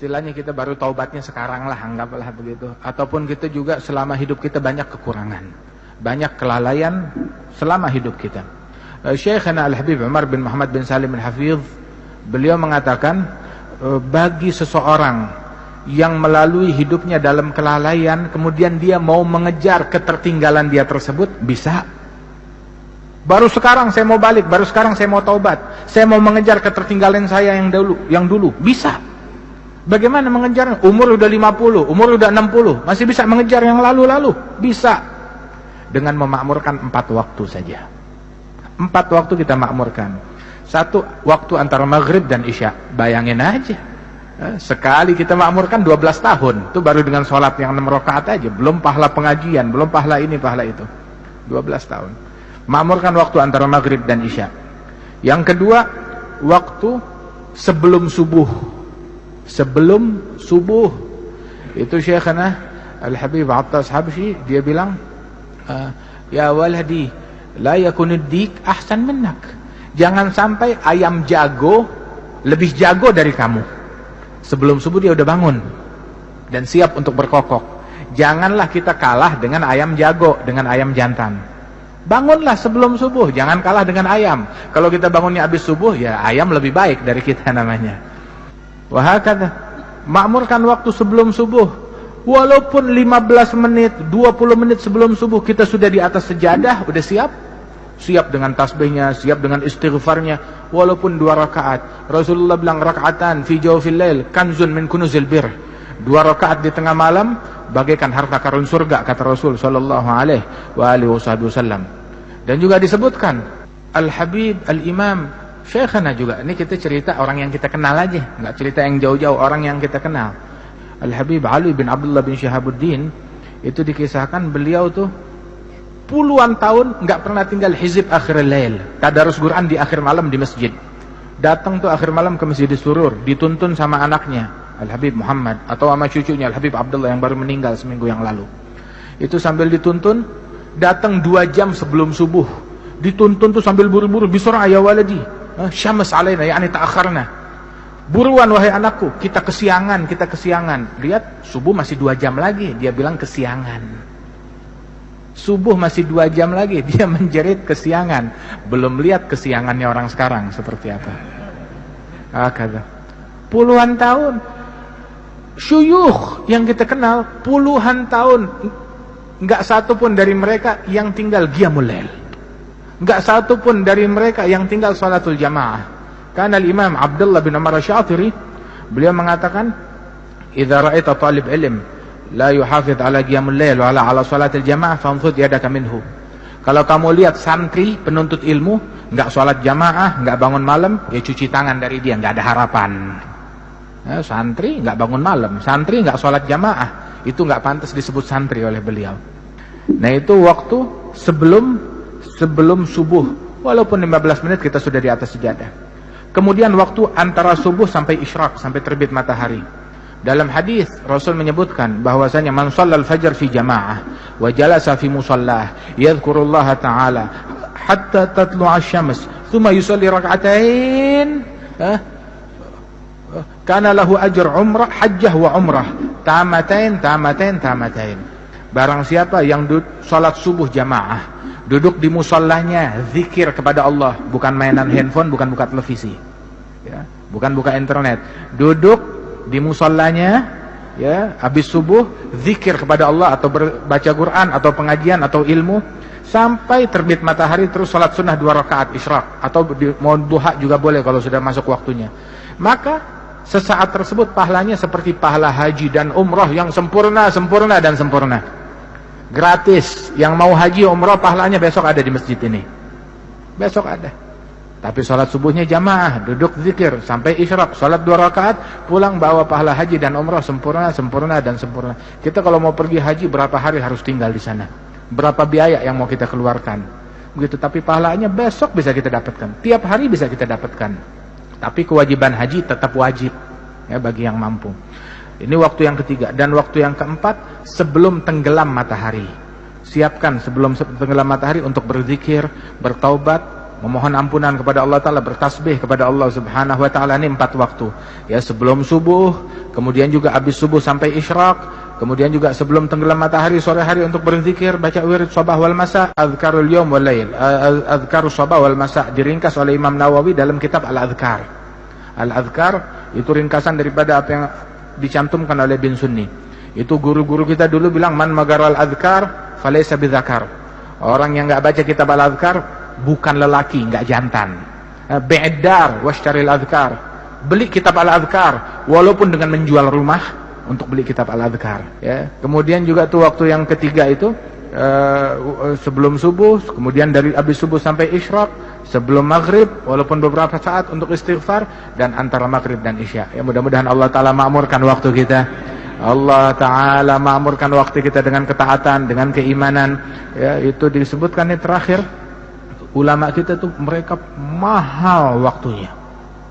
istilahnya kita baru taubatnya sekarang lah, anggaplah begitu. Ataupun kita juga selama hidup kita banyak kekurangan, banyak kelalaian selama hidup kita. Syekhana Al-Habib Umar bin Muhammad bin Salim Al-Hafidh, beliau mengatakan, bagi seseorang yang melalui hidupnya dalam kelalaian, kemudian dia mau mengejar ketertinggalan dia tersebut, bisa. Baru sekarang saya mau balik, baru sekarang saya mau taubat, saya mau mengejar ketertinggalan saya yang dulu, bisa. Bagaimana mengejar? Umur udah 50, umur udah 60, masih bisa mengejar yang lalu-lalu? Bisa. Dengan memakmurkan 4 waktu saja. 4 waktu kita makmurkan. 1 waktu antara maghrib dan isya. Bayangin aja, sekali kita makmurkan 12 tahun. Itu baru dengan sholat yang 6 rakaat aja, belum pahala pengajian, belum pahala ini, pahala itu. 12 tahun. Makmurkan waktu antara maghrib dan isya. Yang kedua, waktu sebelum subuh. Sebelum subuh. Itu Syekhana Al-Habib Attas Habsyi, dia bilang, ya waladi, la yakunud dik ahsan minnak. Jangan sampai ayam jago lebih jago dari kamu. Sebelum subuh dia udah bangun dan siap untuk berkokok. Janganlah kita kalah dengan ayam jago, dengan ayam jantan. Bangunlah sebelum subuh, jangan kalah dengan ayam. Kalau kita bangunnya habis subuh, ya ayam lebih baik dari kita namanya. Wahakata, makmurkan waktu sebelum subuh. Walaupun 15 menit, 20 menit sebelum subuh kita sudah di atas sejadah, udah siap. Siap dengan tasbihnya, siap dengan istighfarnya. Walaupun 2 rakaat. Rasulullah bilang, rakaatan fi jawfil lail kanzun min kunuzil bir. 2 rakaat di tengah malam bagaikan harta karun surga, kata Rasul sallallahu alaihi wasallam. Dan juga disebutkan Al-Habib Al-Imam Syekhana juga. Ini kita cerita orang yang kita kenal aja, enggak cerita yang jauh-jauh, orang yang kita kenal. Al-Habib Ali bin Abdullah bin Syihabuddin, itu dikisahkan beliau tuh puluhan tahun enggak pernah tinggal hizib akhir lail, tadarus Quran di akhir malam di masjid. Datang tuh akhir malam ke Masjid Surur, dituntun sama anaknya Al-Habib Muhammad atau sama cucunya Al-Habib Abdullah yang baru meninggal seminggu yang lalu. Itu sambil dituntun, datang 2 jam sebelum subuh. Dituntun tuh sambil buru-buru, bisura ya waladi, syams alaina, yakni ta'akharna. Buruan wahai anakku, kita kesiangan, kita kesiangan. Lihat, subuh masih 2 jam lagi, dia bilang kesiangan. Subuh masih 2 jam lagi, dia menjerit kesiangan. Belum lihat kesiangannya orang sekarang seperti apa. Kata puluhan tahun. Syuyukh yang kita kenal puluhan tahun, enggak satu pun dari mereka yang tinggal qiyamul lail, enggak satu pun dari mereka yang tinggal salatul jamaah. Karena Imam Abdullah bin Umar Asy-Syatiri, beliau mengatakan, idza ra'aita talib ilm la yuhafidh ala qiyamul lail wa ala salatil jamaah fanfudh yadaka minhu. Kalau kamu lihat santri penuntut ilmu enggak salat jamaah, enggak bangun malam, ya cuci tangan dari dia, enggak ada harapan. Santri nggak bangun malam, santri nggak sholat jamaah, itu nggak pantas disebut santri oleh beliau. Nah itu waktu sebelum subuh, walaupun 15 menit kita sudah di atas sejadah. Kemudian waktu antara subuh sampai isyraq, sampai terbit matahari. Dalam hadis Rasul menyebutkan bahwasanya man shallal fajr fi jamaah wa jalasa fi mushallah yadhkurullaha ta'ala hatta tatlu'a asy-syams thumma yusalli rak'atain, kana lahu ajr umrah hajjah wa umrah tamatain. Barang siapa yang salat subuh jamaah, duduk di musallahnya, zikir kepada Allah, bukan mainan handphone, bukan buka televisi, ya, bukan buka internet, duduk di musallahnya, ya, habis subuh zikir kepada Allah atau baca Quran atau pengajian atau ilmu sampai terbit matahari, terus salat sunnah 2 rakaat isyraq atau mau duha juga boleh kalau sudah masuk waktunya. Maka sesaat tersebut pahalanya seperti pahala haji dan umrah yang sempurna. Gratis. Yang mau haji umrah pahalanya besok ada di masjid ini. Besok ada. Tapi sholat subuhnya jamaah, duduk zikir sampai isyraq, sholat 2 rakaat, pulang bawa pahala haji dan umrah sempurna. Kita kalau mau pergi haji berapa hari harus tinggal di sana? Berapa biaya yang mau kita keluarkan? Begitu, tapi pahalanya besok bisa kita dapatkan. Tiap hari bisa kita dapatkan. Tapi kewajiban haji tetap wajib, ya, bagi yang mampu. Ini waktu yang ketiga. Dan waktu yang keempat, sebelum tenggelam matahari. Siapkan sebelum tenggelam matahari untuk berzikir, bertaubat, memohon ampunan kepada Allah Ta'ala, bertasbih kepada Allah Subhanahu Wa Ta'ala. Ini 4 waktu. Ya, sebelum subuh, kemudian juga habis subuh sampai isyraq, kemudian juga sebelum tenggelam matahari sore hari untuk berzikir, baca wirid sabah wal masa, azkarul yawm wal lail, azkarus sabah wal masa, diringkas oleh Imam Nawawi dalam kitab Al-Adhkar. Al-Adhkar itu ringkasan daripada apa yang dicantumkan oleh Bin Sunni. Itu guru-guru kita dulu bilang, man magaral adhkar falaysa bidzakar. Orang yang enggak baca kitab Al-Adhkar bukan lelaki, enggak jantan. Bi'dar washtaril adhkar. Beli kitab Al-Adhkar walaupun dengan menjual rumah untuk beli kitab Al-Adhkar, ya. Kemudian juga tuh waktu yang ketiga itu sebelum subuh, kemudian dari habis subuh sampai isyraq, sebelum maghrib walaupun beberapa saat untuk istighfar, dan antara maghrib dan isya. Ya, mudah-mudahan Allah Ta'ala makmurkan waktu kita. Allah Ta'ala makmurkan waktu kita dengan ketaatan, dengan keimanan. Ya, itu disebutkan yang terakhir, ulama kita tuh mereka mahal waktunya.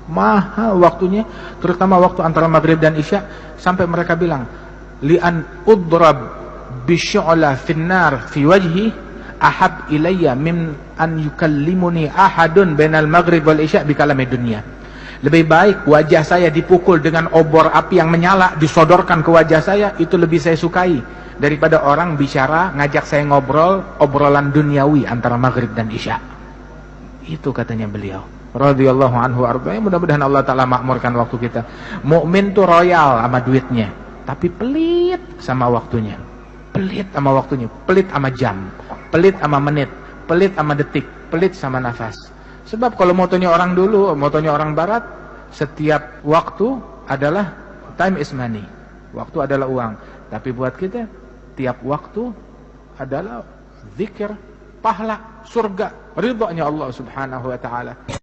Mahal waktunya, terutama waktu antara maghrib dan isya, sampai mereka bilang, li'an udrab bisyu'la finnar fi wajhi ahab ilayya min an yukallimuni ahadun bainal maghrib wal isya bikalami dunya. Lebih baik wajah saya dipukul dengan obor api yang menyala, disodorkan ke wajah saya, itu lebih saya sukai daripada orang bicara ngajak saya ngobrol obrolan duniawi antara maghrib dan isya. Itu katanya beliau radhiyallahu anhu arba. Mudah-mudahan Allah Ta'ala makmurkan waktu kita. Mukmin tuh royal sama duitnya, tapi pelit sama waktunya. Pelit sama waktunya, pelit sama jam, pelit sama menit, pelit sama detik, pelit sama nafas. Sebab kalau motonya orang dulu, motonya orang barat, setiap waktu adalah time is money. Waktu adalah uang. Tapi buat kita, tiap waktu adalah zikir, pahala, surga, ridhonya Allah Subhanahu Wa Ta'ala.